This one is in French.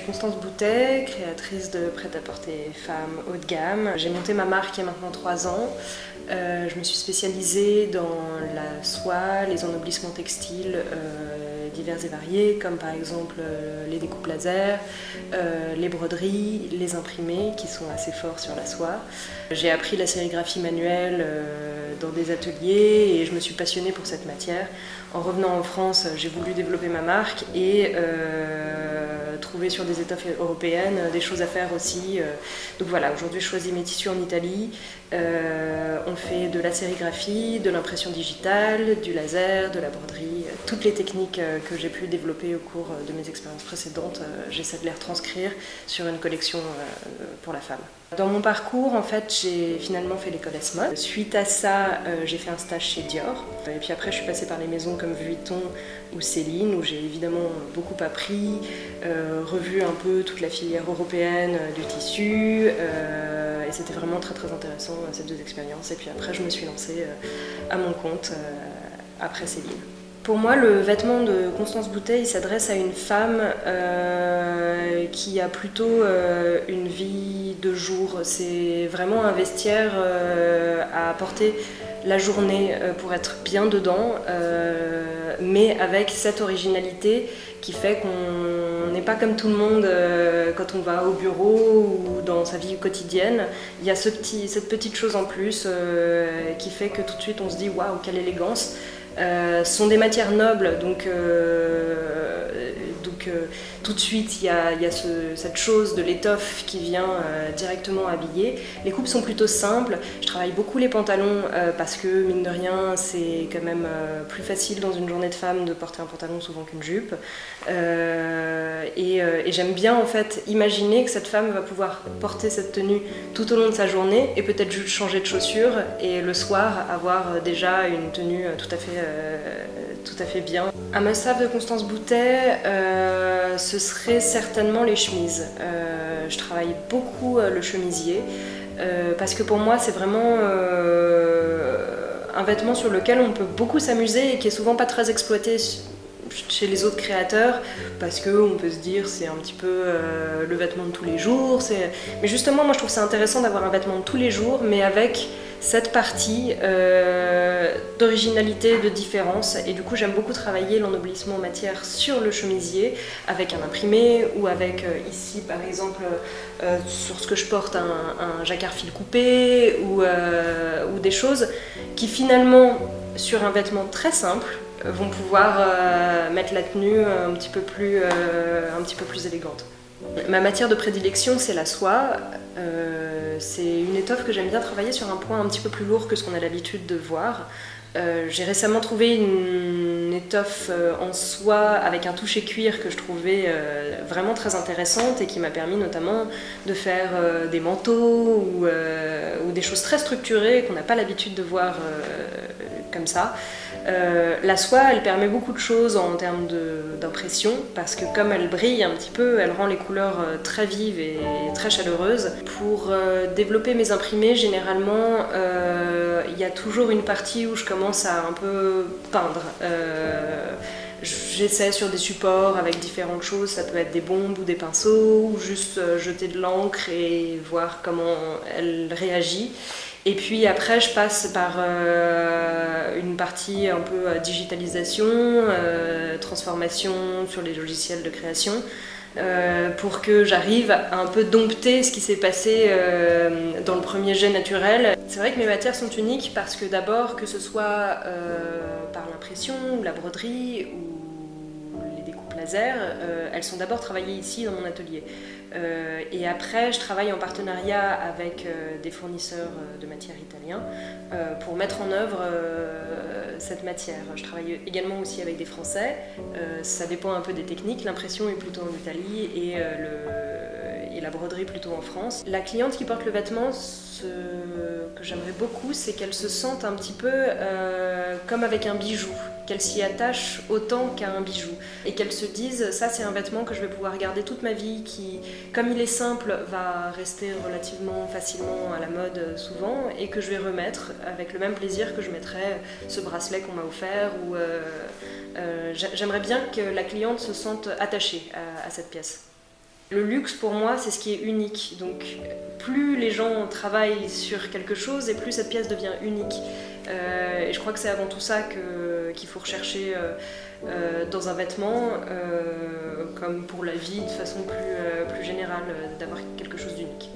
Constance Boutet, créatrice de prêt-à-porter femmes haut de gamme. J'ai monté ma marque il y a maintenant 3 ans. Je me suis spécialisée dans la soie, les ennoblissements textiles divers et variés, comme par exemple les découpes laser, les broderies, les imprimés qui sont assez forts sur la soie. J'ai appris la sérigraphie manuelle dans des ateliers et je me suis passionnée pour cette matière. En revenant en France, j'ai voulu développer ma marque et trouver sur des étoffes européennes des choses à faire aussi. Donc voilà, aujourd'hui je choisis mes tissus en Italie. On fait de la sérigraphie, de l'impression digitale, du laser, de la broderie. Toutes les techniques que j'ai pu développer au cours de mes expériences précédentes, j'essaie de les retranscrire sur une collection pour la femme. Dans mon parcours, en fait, j'ai finalement fait l'école ESMOD. Suite à ça, j'ai fait un stage chez Dior. Et puis après, je suis passée par les maisons comme Vuitton ou Céline, où j'ai évidemment beaucoup appris, revu un peu toute la filière européenne du tissu. Et c'était vraiment très très intéressant ces 2 expériences. Et puis après, je me suis lancée à mon compte après Céline. Pour moi, le vêtement de Constance Boutet, il s'adresse à une femme qui a plutôt une vie de jour. C'est vraiment un vestiaire à porter la journée pour être bien dedans, mais avec cette originalité qui fait qu'on n'est pas comme tout le monde quand on va au bureau ou dans sa vie quotidienne. Il y a cette petite chose en plus qui fait que tout de suite on se dit « waouh, quelle élégance !» Ce sont des matières nobles, donc tout de suite il y a cette chose de l'étoffe qui vient directement habiller. Les coupes sont plutôt simples, je travaille beaucoup les pantalons parce que mine de rien c'est quand même plus facile dans une journée de femme de porter un pantalon souvent qu'une jupe. Et j'aime bien en fait imaginer que cette femme va pouvoir porter cette tenue tout au long de sa journée et peut-être juste changer de chaussures et le soir avoir déjà une tenue tout à fait bien. Un must-have de Constance Boutet, ce serait certainement les chemises. Je travaille beaucoup le chemisier parce que pour moi c'est vraiment un vêtement sur lequel on peut beaucoup s'amuser et qui est souvent pas très exploité chez les autres créateurs parce qu'on peut se dire c'est un petit peu le vêtement de tous les jours. Mais justement moi je trouve ça intéressant d'avoir un vêtement de tous les jours mais avec cette partie d'originalité, de différence, et du coup j'aime beaucoup travailler l'ennoblissement matière sur le chemisier avec un imprimé ou avec ici par exemple sur ce que je porte un jacquard fil coupé ou des choses qui finalement sur un vêtement très simple vont pouvoir mettre la tenue un petit peu plus élégante. Ma matière de prédilection c'est la soie. C'est une étoffe que j'aime bien travailler sur un point un petit peu plus lourd que ce qu'on a l'habitude de voir. J'ai récemment trouvé une étoffe en soie avec un toucher cuir que je trouvais vraiment très intéressante et qui m'a permis notamment de faire des manteaux ou des choses très structurées qu'on n'a pas l'habitude de voir comme ça. La soie, elle permet beaucoup de choses en termes d'impression parce que comme elle brille un petit peu, elle rend les couleurs très vives et très chaleureuses. Pour développer mes imprimés, généralement, il y a toujours une partie où je commence à un peu peindre. J'essaie sur des supports avec différentes choses, ça peut être des bombes ou des pinceaux, ou juste jeter de l'encre et voir comment elle réagit. Et puis après, je passe par une partie un peu digitalisation, transformation sur les logiciels de création, pour que j'arrive à un peu dompter ce qui s'est passé dans le premier jet naturel. C'est vrai que mes matières sont uniques parce que d'abord, que ce soit par l'impression ou la broderie ou les découpes laser, elles sont d'abord travaillées ici dans mon atelier. Et après, je travaille en partenariat avec des fournisseurs de matières italiens pour mettre en œuvre cette matière. Je travaille également aussi avec des Français, ça dépend un peu des techniques. L'impression est plutôt en Italie et la broderie plutôt en France. La cliente qui porte le vêtement, ce que j'aimerais beaucoup, c'est qu'elle se sente un petit peu comme avec un bijou, qu'elle s'y attache autant qu'à un bijou et qu'elle se dise ça c'est un vêtement que je vais pouvoir garder toute ma vie, qui comme il est simple va rester relativement facilement à la mode souvent et que je vais remettre avec le même plaisir que je mettrais ce bracelet qu'on m'a offert ou j'aimerais bien que la cliente se sente attachée à cette pièce. Le luxe pour moi c'est ce qui est unique, donc plus les gens travaillent sur quelque chose et plus cette pièce devient unique. Et je crois que c'est avant tout ça qu'il faut rechercher dans un vêtement, comme pour la vie de façon plus générale, d'avoir quelque chose d'unique.